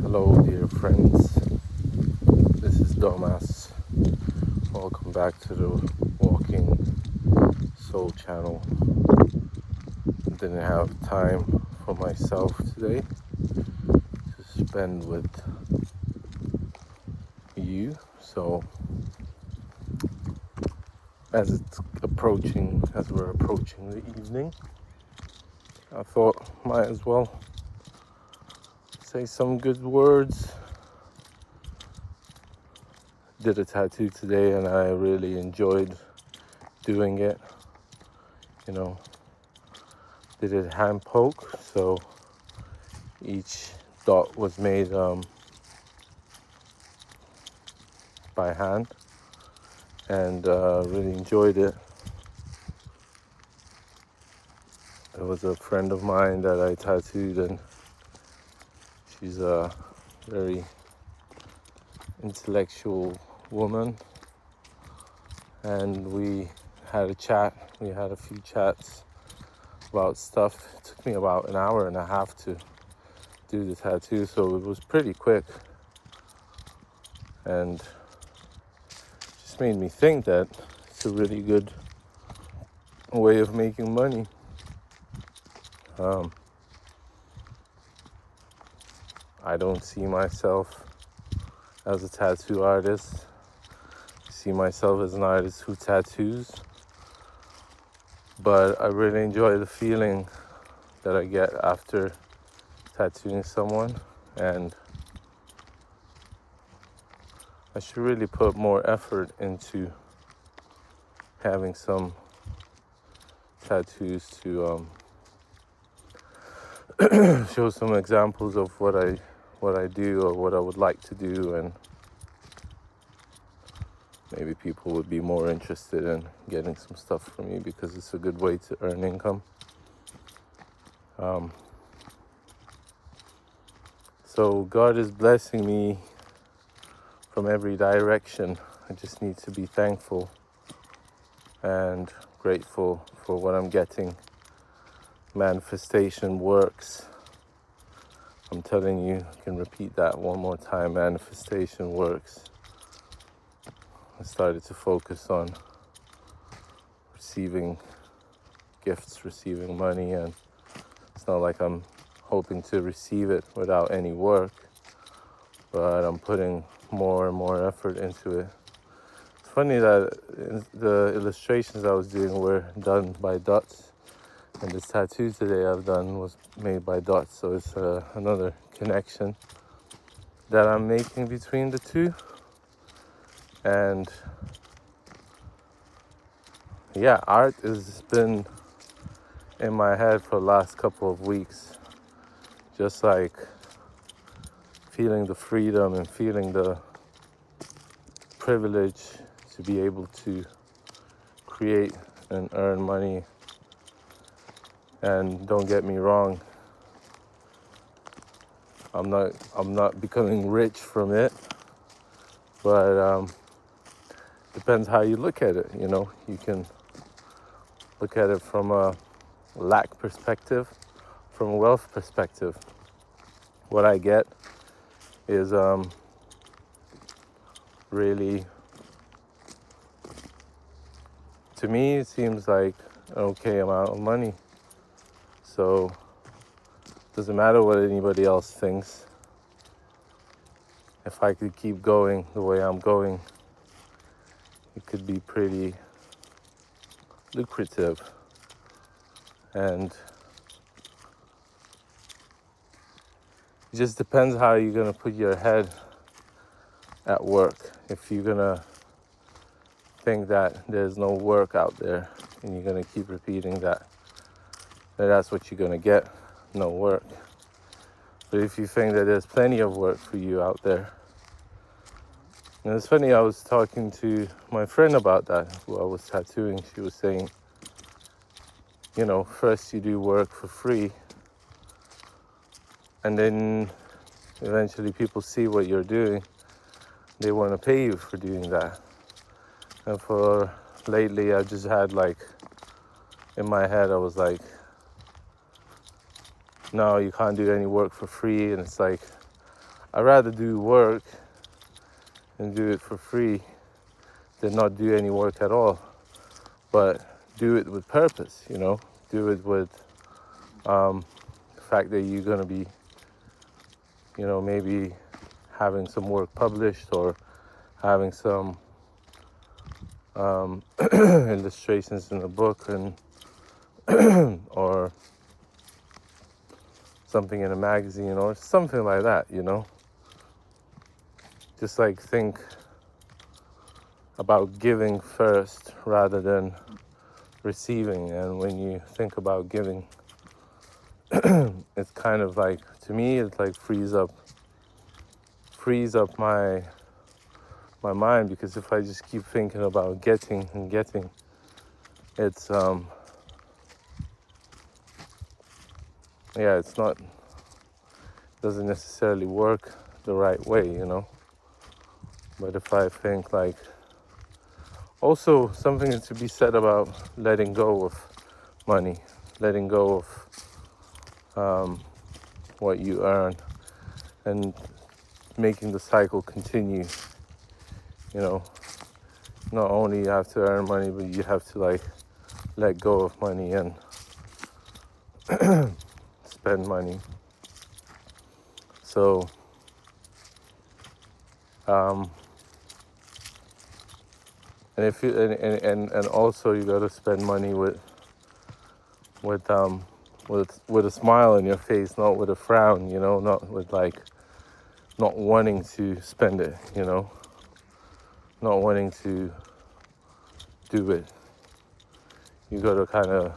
Hello, dear friends. This is Domas. Welcome back to the Walking Soul channel. Didn't have time for myself today to spend with you, so as we're approaching the evening, I thought might as well say some good words. Did a tattoo today and I really enjoyed doing it. Did it hand poke, so each dot was made by hand, and really enjoyed it. There was a friend of mine that I tattooed, and she's a very intellectual woman, and we had a chat. We had a few chats about stuff. It took me about an hour and a half to do the tattoo, so it was pretty quick, and just made me think that it's a really good way of making money. I don't see myself as a tattoo artist. I see myself as an artist who tattoos, but I really enjoy the feeling that I get after tattooing someone, and I should really put more effort into having some tattoos to show some examples of what I do or what I would like to do, and maybe people would be more interested in getting some stuff from me because it's a good way to earn income. So God is blessing me from every direction. I just need to be thankful and grateful for what I'm getting. Manifestation works. I'm telling you, I can repeat that one more time. Manifestation works. I started to focus on receiving gifts, receiving money, and it's not like I'm hoping to receive it without any work, but I'm putting more and more effort into it. It's funny that the illustrations I was doing were done by dots, and this tattoo today I've done was made by dots, so it's another connection that I'm making between the two. And yeah, art has been in my head for the last couple of weeks, just like feeling the freedom and feeling the privilege to be able to create and earn money. And don't get me wrong, I'm not becoming rich from it, but depends how you look at it. You can look at it from a lack perspective, from a wealth perspective. What I get is really, to me, it seems like an okay amount of money. So it doesn't matter what anybody else thinks. If I could keep going the way I'm going, it could be pretty lucrative. And it just depends how you're going to put your head at work. If you're going to think that there's no work out there and you're going to keep repeating that, then that's what you're going to get, no work. But if you think that there's plenty of work for you out there, and it's funny, I was talking to my friend about that, who I was tattooing. She was saying, first you do work for free, and then eventually people see what you're doing. They want to pay you for doing that. And for lately, I just had in my head, I was like, no, you can't do any work for free. And it's like, I'd rather do work and do it for free than not do any work at all. But do it with purpose, do it with the fact that you're going to be, maybe having some work published or having some illustrations in a book and or something in a magazine or something like that, Just like think about giving first rather than receiving. And when you think about giving, it's kind of like, to me, it's like frees up my mind, because if I just keep thinking about getting and getting, it's doesn't necessarily work the right way, But if I think like, also something to be said about letting go of money, letting go of what you earn, and making the cycle continue. Not only you have to earn money, but you have to like let go of money and spend money. So and if you and also you got to spend money with a smile on your face, not with a frown, not with like not wanting to spend it, not wanting to do it. You got to kind of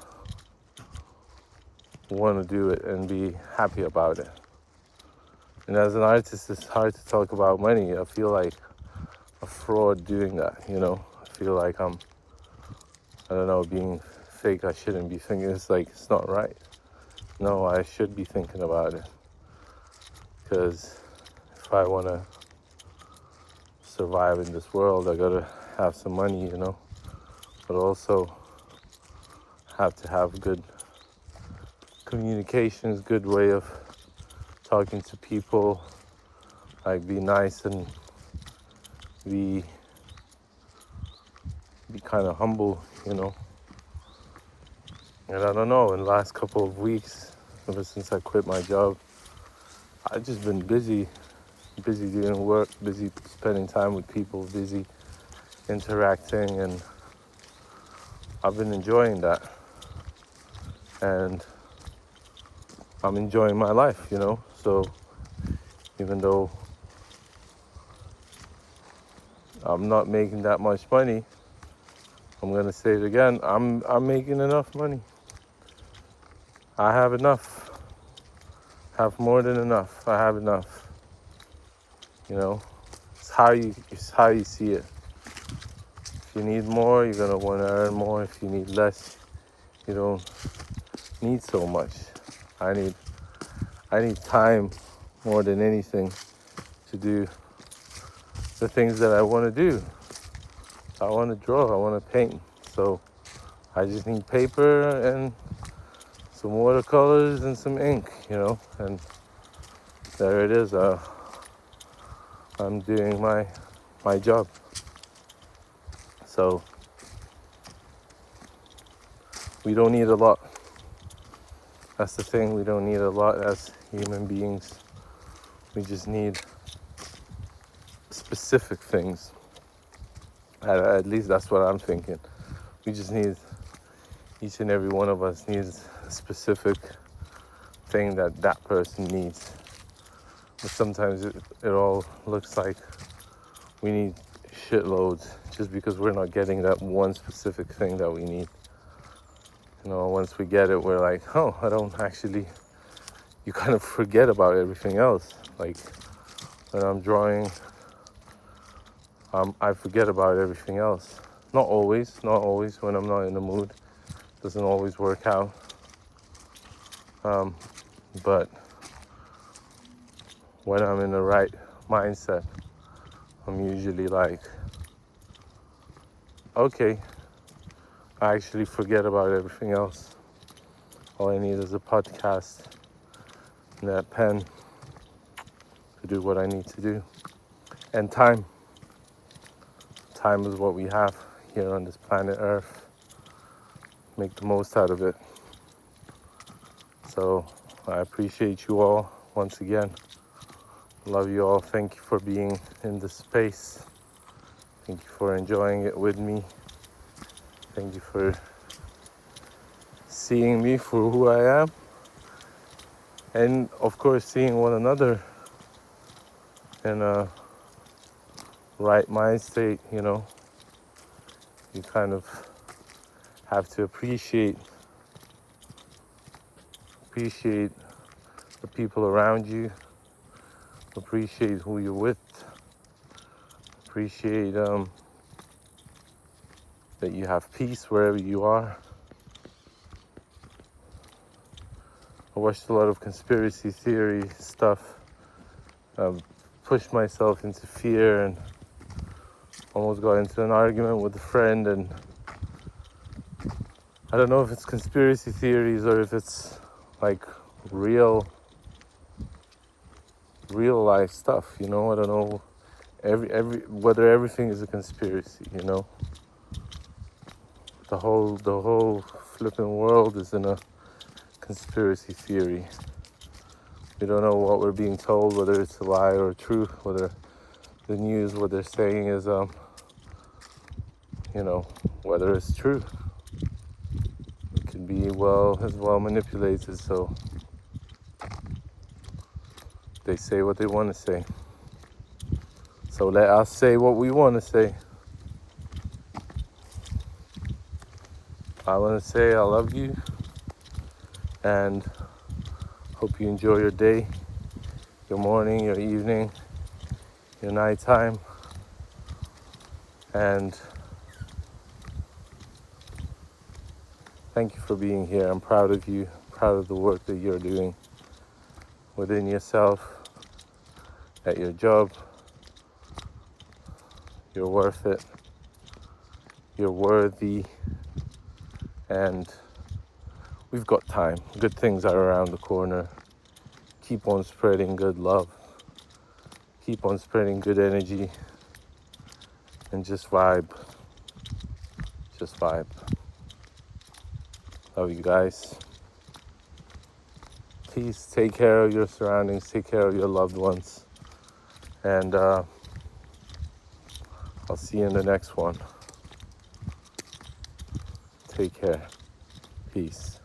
want to do it and be happy about it. And as an artist, it's hard to talk about money. I feel like a fraud doing that, I feel like I don't know, being fake. I shouldn't be thinking. It's like, it's not right. No, I should be thinking about it. Because if I want to survive in this world, I got to have some money, But also have to have good communications, good way of talking to people, like be nice and be kind of humble, And I don't know, in the last couple of weeks, ever since I quit my job, I've just been busy doing work, busy spending time with people, busy interacting, and I've been enjoying that. And I'm enjoying my life, So even though I'm not making that much money, I'm gonna say it again, I'm making enough money. I have enough. Have more than enough. I have enough. It's how you see it. If you need more, you're gonna want to earn more. If you need less, you don't need so much. I need time more than anything to do the things that I want to do. I want to draw. I want to paint. So I just need paper and some watercolors and some ink, and there it is. I'm doing my job. So we don't need a lot. That's the thing. We don't need a lot as human beings. We just need specific things. At least that's what I'm thinking. We just need, each and every one of us needs a specific thing that person needs. But sometimes it all looks like we need shitloads just because we're not getting that one specific thing that we need. Once we get it, we're like, oh, I don't actually, you kind of forget about everything else. Like when I'm drawing, I forget about everything else. Not always when I'm not in the mood. Doesn't always work out. But when I'm in the right mindset, I'm usually like, okay, I actually forget about everything else. All I need is a podcast and that pen to do what I need to do. And time is what we have here on this planet Earth. Make the most out of it. So I appreciate you all once again. Love you all. Thank you for being in this space. Thank you for enjoying it with me. Thank you for seeing me for who I am. And of course, seeing one another in a right mind state, you know. You kind of have to appreciate the people around you, appreciate who you're with, appreciate that you have peace wherever you are. I watched a lot of conspiracy theory stuff. I've pushed myself into fear and almost got into an argument with a friend, and I don't know if it's conspiracy theories or if it's like real life stuff, you know. I don't know whether everything is a conspiracy, you know. The whole flipping world is in a conspiracy theory. We don't know what we're being told, whether it's a lie or truth, whether the news, what they're saying is you know, whether it's true. It can be as well manipulated, so they say what they want to say. So let us say what we want to say. I want to say I love you and hope you enjoy your day, your morning, your evening, your nighttime. And thank you for being here. I'm proud of you, proud of the work that you're doing within yourself, at your job. You're worth it. You're worthy. And we've got time. Good things are around the corner. Keep on spreading good love. Keep on spreading good energy. And just vibe. Just vibe. Love you guys. Please take care of your surroundings. Take care of your loved ones. And I'll see you in the next one. Take care. Peace.